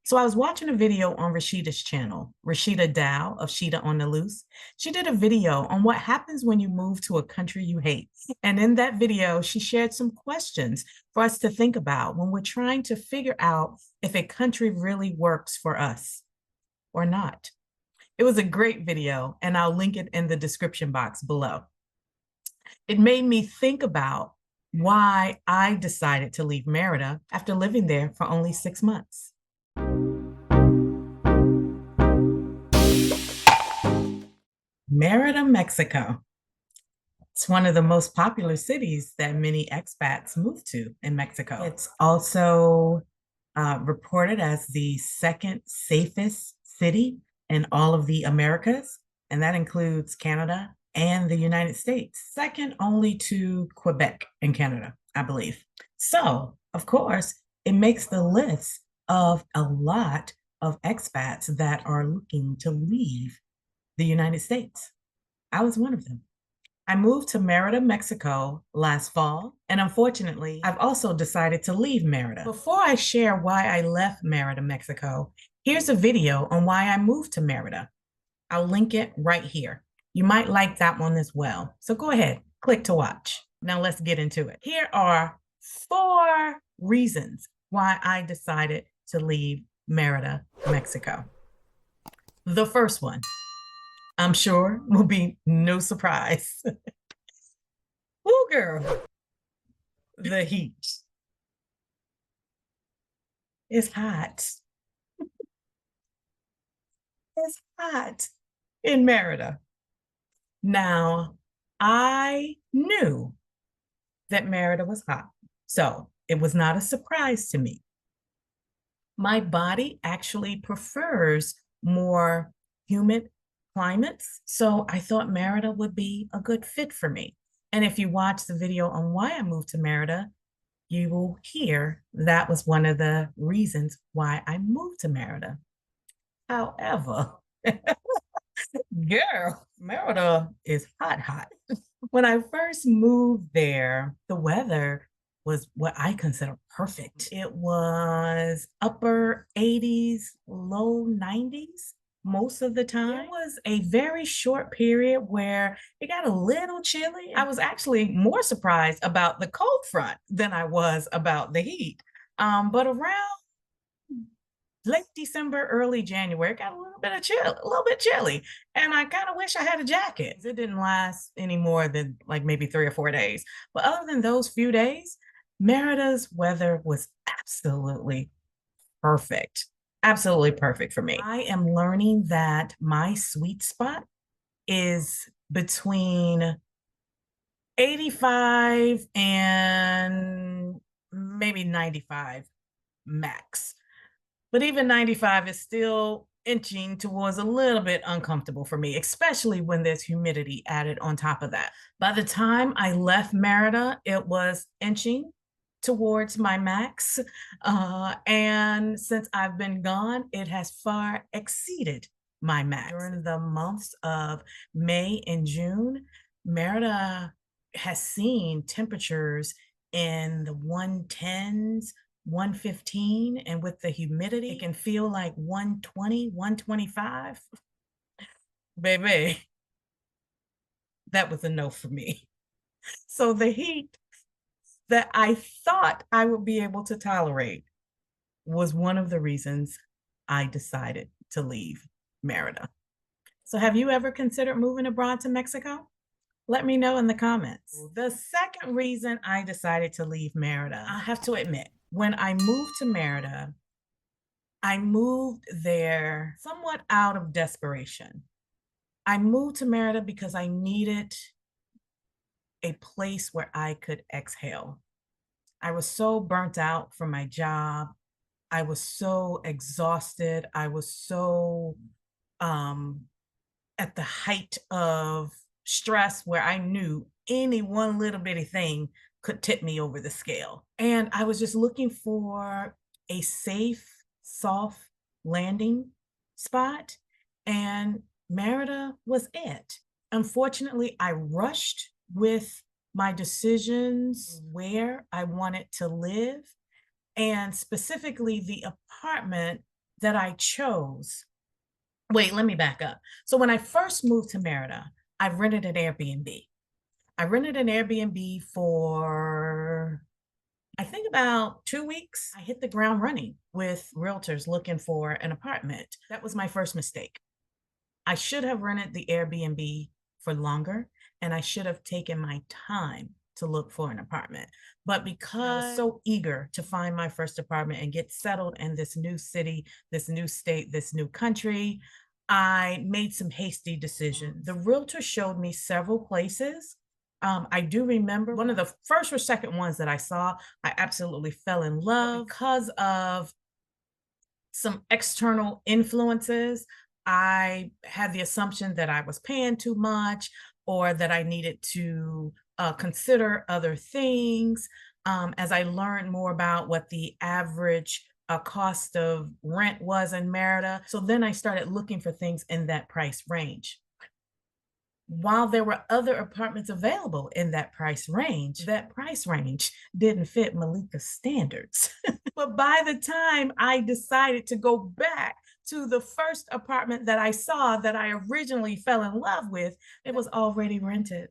So I was watching a video on Rashida's channel, Rashida Dow of Sheeta on the Loose. She did a video on what happens when you move to a country you hate. And in that video, she shared some questions for us to think about when we're trying to figure out if a country really works for us or not. It was a great video, and I'll link it in the description box below. It made me think about why I decided to leave Merida after living there for only 6 months. Merida, Mexico. It's one of the most popular cities that many expats move to in Mexico. It's also reported as the second safest city in all of the Americas, and that includes Canada and the United States, second only to Quebec in Canada, I believe. So, of course, it makes the list of a lot of expats that are looking to leave the United States. I was one of them. I moved to Merida, Mexico last fall, and unfortunately, I've also decided to leave Merida. Before I share why I left Merida, Mexico, here's a video on why I moved to Merida. I'll link it right here. You might like that one as well. So go ahead, click to watch. Now let's get into it. Here are 4 reasons why I decided to leave Merida, Mexico. The first one, I'm sure, will be no surprise. Ooh, girl, the heat. It's hot. It's hot in Merida. Now, I knew that Merida was hot, so it was not a surprise to me. My body actually prefers more humid climates, so I thought Merida would be a good fit for me. And if you watch the video on why I moved to Merida, you will hear that was one of the reasons why I moved to Merida. However, girl, Merida is hot, hot. When I first moved there, the weather was what I consider perfect. It was upper 80s, low 90s most of the time. It was a very short period where it got a little chilly. I was actually more surprised about the cold front than I was about the heat. But around late December, early January, it got a little bit of chill, a little bit chilly. And I kind of wish I had a jacket. It didn't last any more than like maybe 3 or 4 days. But other than those few days, Merida's weather was absolutely perfect. Absolutely perfect for me. I am learning that my sweet spot is between 85 and maybe 95 max. But even 95 is still inching towards a little bit uncomfortable for me, especially when there's humidity added on top of that. By the time I left Merida, it was inching towards my max. And since I've been gone, it has far exceeded my max. During the months of May and June, Merida has seen temperatures in the 110s, 115, and with the humidity, it can feel like 120, 125. Baby, that was a no for me. So the heat that I thought I would be able to tolerate was one of the reasons I decided to leave Merida. So have you ever considered moving abroad to Mexico? Let me know in the comments. The second reason I decided to leave Merida, I have to admit, when I moved to Merida, I moved there somewhat out of desperation. I moved to Merida because I needed a place where I could exhale. I was so burnt out from my job. I was so exhausted. I was so at the height of stress where I knew any one little bitty thing could tip me over the scale. And I was just looking for a safe, soft landing spot. And Merida was it. Unfortunately, I rushed with my decisions where I wanted to live, and specifically the apartment that I chose. Wait, let me back up. So when I first moved to Merida, I rented an Airbnb. I rented an Airbnb for, I think, about 2 weeks. I hit the ground running with realtors looking for an apartment. That was my first mistake. I should have rented the Airbnb for longer, and I should have taken my time to look for an apartment. But because I was so eager to find my first apartment and get settled in this new city, this new state, this new country, I made some hasty decisions. The realtor showed me several places. I do remember one of the first or second ones that I saw, I absolutely fell in love because of some external influences. I had the assumption that I was paying too much or that I needed to consider other things. As I learned more about what the average cost of rent was in Merida. So then I started looking for things in that price range. While there were other apartments available in that price range didn't fit Malika's standards. But by the time I decided to go back to the first apartment that I saw that I originally fell in love with, it was already rented.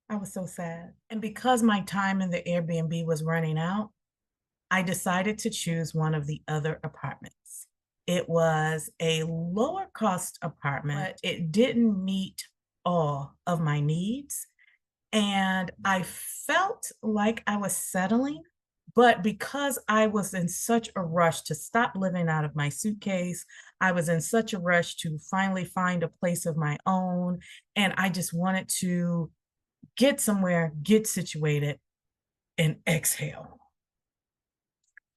I was so sad. And because my time in the Airbnb was running out, I decided to choose one of the other apartments. It was a lower cost apartment, but it didn't meet all of my needs. And I felt like I was settling, but because I was in such a rush to stop living out of my suitcase, I was in such a rush to finally find a place of my own. And I just wanted to get somewhere, get situated, and exhale.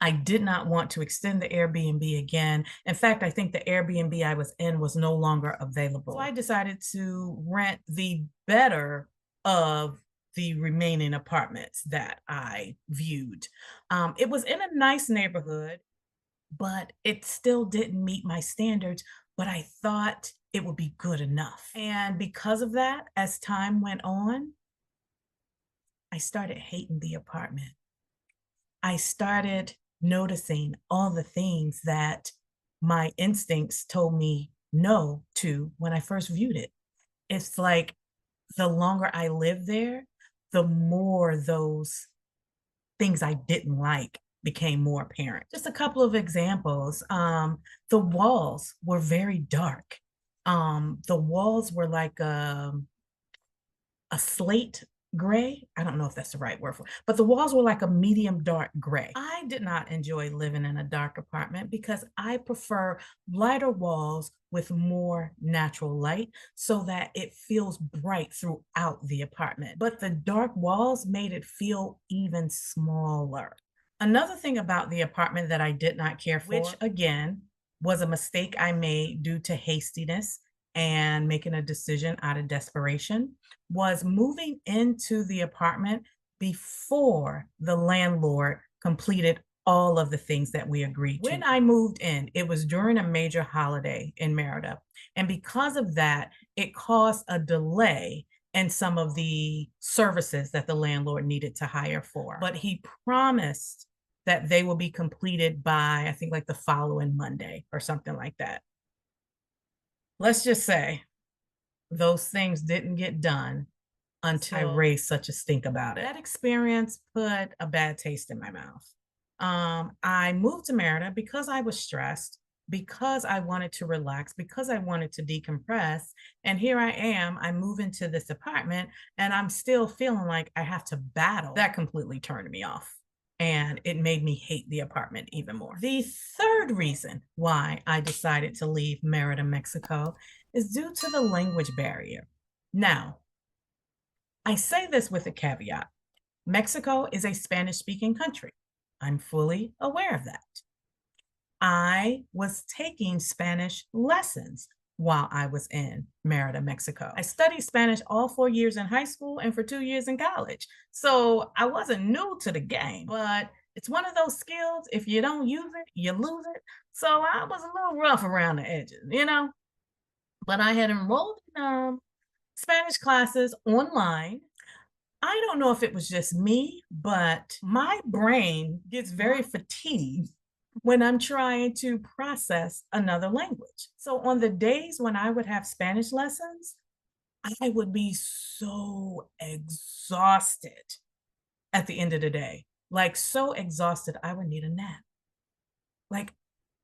I did not want to extend the Airbnb again. In fact, I think the Airbnb I was in was no longer available. So I decided to rent the better of the remaining apartments that I viewed. It was in a nice neighborhood, but it still didn't meet my standards, but I thought it would be good enough. And because of that, as time went on, I started hating the apartment. I started noticing all the things that my instincts told me no to when I first viewed it. It's like the longer I lived there, the more those things I didn't like became more apparent. Just a couple of examples. The walls were very dark. The walls were like a slate gray. I don't know if that's the right word for it, but the walls were like a medium dark gray. I did not enjoy living in a dark apartment because I prefer lighter walls with more natural light so that it feels bright throughout the apartment. But the dark walls made it feel even smaller. Another thing about the apartment that I did not care for, which again was a mistake I made due to hastiness and making a decision out of desperation, was moving into the apartment before the landlord completed all of the things that we agreed to. When I moved in, it was during a major holiday in Merida. And because of that, it caused a delay in some of the services that the landlord needed to hire for. But he promised that they will be completed by, I think, like the following Monday or something like that. Let's just say those things didn't get done until I raised such a stink about it. That experience put a bad taste in my mouth. I moved to Merida because I was stressed, because I wanted to relax, because I wanted to decompress. And here I am, I move into this apartment and I'm still feeling like I have to battle. That completely turned me off. And it made me hate the apartment even more. The third reason why I decided to leave Merida, Mexico is due to the language barrier. Now, I say this with a caveat. Mexico is a Spanish-speaking country. I'm fully aware of that. I was taking Spanish lessons while I was in Merida, Mexico. I studied Spanish all 4 years in high school and for 2 years in college. So I wasn't new to the game, but it's one of those skills, if you don't use it, you lose it. So I was a little rough around the edges, you know? But I had enrolled in Spanish classes online. I don't know if it was just me, but my brain gets very fatigued when I'm trying to process another language. So on the days when I would have Spanish lessons, I would be so exhausted at the end of the day. Like so exhausted, I would need a nap. Like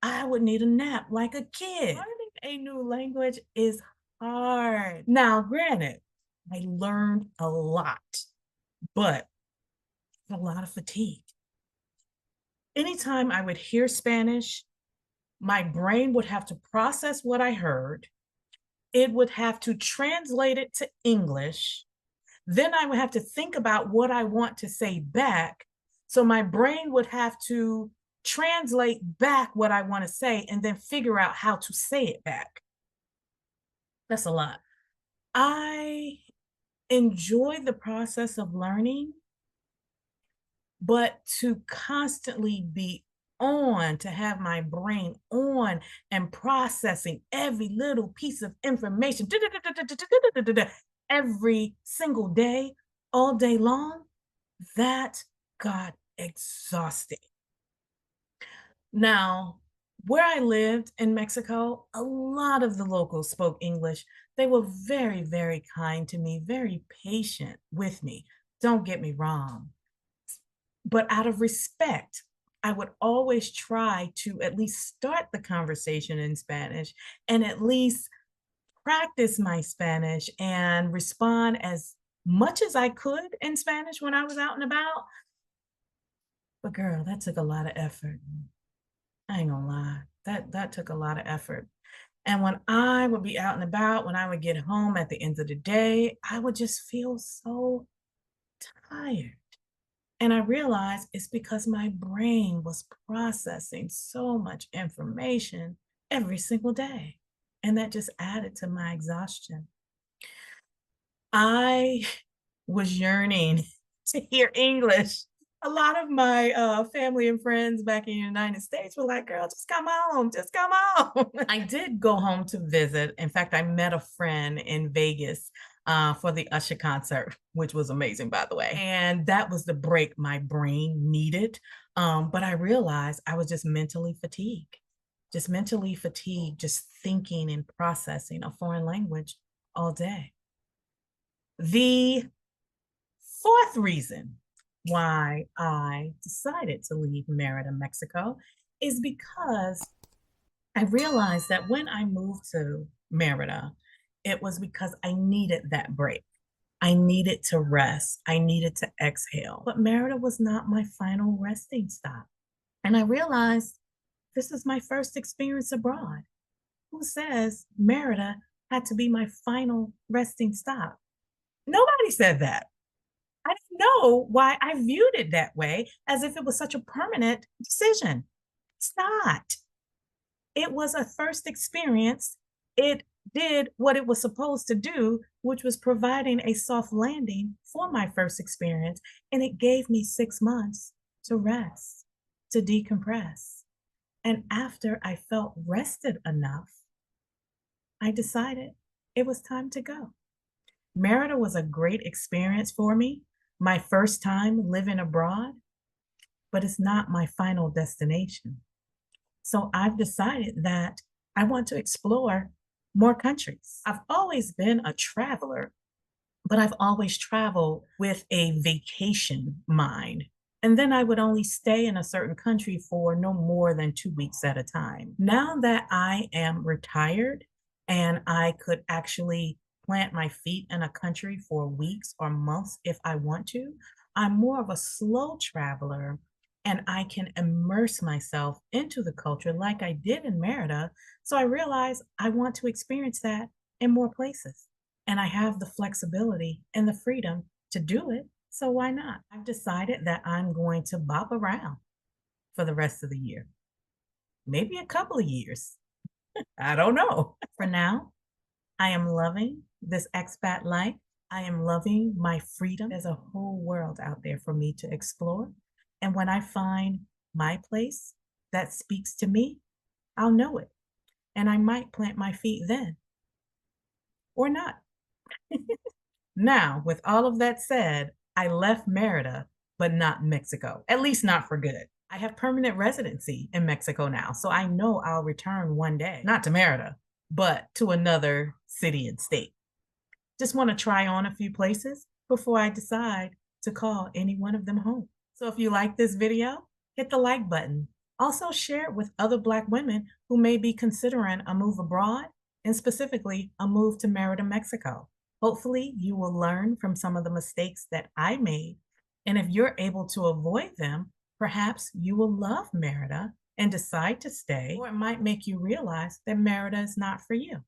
I would need a nap like a kid. Learning a new language is hard. Now, granted, I learned a lot, but a lot of fatigue. Anytime I would hear Spanish, my brain would have to process what I heard. It would have to translate it to English. Then I would have to think about what I want to say back. So my brain would have to translate back what I want to say and then figure out how to say it back. That's a lot. I enjoy the process of learning, but to constantly be on, to have my brain on and processing every little piece of information every single day, all day long, that got exhausting. Now, where I lived in Mexico, a lot of the locals spoke English. They were very, very kind to me, very patient with me. Don't get me wrong. But out of respect, I would always try to at least start the conversation in Spanish and at least practice my Spanish and respond as much as I could in Spanish when I was out and about. But girl, that took a lot of effort. I ain't gonna lie. That took a lot of effort. And when I would be out and about, when I would get home at the end of the day, I would just feel so tired. And I realized it's because my brain was processing so much information every single day. And that just added to my exhaustion. I was yearning to hear English. A lot of my family and friends back in the United States were like, girl, just come home, just come home. I did go home to visit. In fact, I met a friend in Vegas for the Usher concert, which was amazing, by the way. And that was the break my brain needed. But I realized I was just mentally fatigued, just thinking and processing a foreign language all day. The fourth reason why I decided to leave Merida, Mexico, is because I realized that when I moved to Merida, it was because I needed that break. I needed to rest. I needed to exhale. But Merida was not my final resting stop. And I realized this is my first experience abroad. Who says Merida had to be my final resting stop? Nobody said that. I didn't know why I viewed it that way, as if it was such a permanent decision. It's not. It was a first experience. It did what it was supposed to do, which was providing a soft landing for my first experience. And it gave me 6 months to rest, to decompress. And after I felt rested enough, I decided it was time to go. Merida was a great experience for me, my first time living abroad, but it's not my final destination. So I've decided that I want to explore more countries. I've always been a traveler, but I've always traveled with a vacation mind. And then I would only stay in a certain country for no more than 2 weeks at a time. Now that I am retired and I could actually plant my feet in a country for weeks or months if I want to, I'm more of a slow traveler and I can immerse myself into the culture like I did in Merida. So I realized I want to experience that in more places. And I have the flexibility and the freedom to do it. So why not? I've decided that I'm going to bop around for the rest of the year, maybe a couple of years. I don't know. For now, I am loving this expat life. I am loving my freedom. There's a whole world out there for me to explore. And when I find my place that speaks to me, I'll know it. And I might plant my feet then or not. Now, with all of that said, I left Merida, but not Mexico, at least not for good. I have permanent residency in Mexico now, so I know I'll return one day, not to Merida, but to another city and state. Just want to try on a few places before I decide to call any one of them home. So if you like this video, hit the like button. Also share it with other Black women who may be considering a move abroad and specifically a move to Merida, Mexico. Hopefully you will learn from some of the mistakes that I made. And if you're able to avoid them, perhaps you will love Merida and decide to stay, or it might make you realize that Merida is not for you.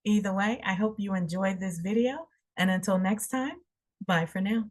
Either way, I hope you enjoyed this video. And until next time, bye for now.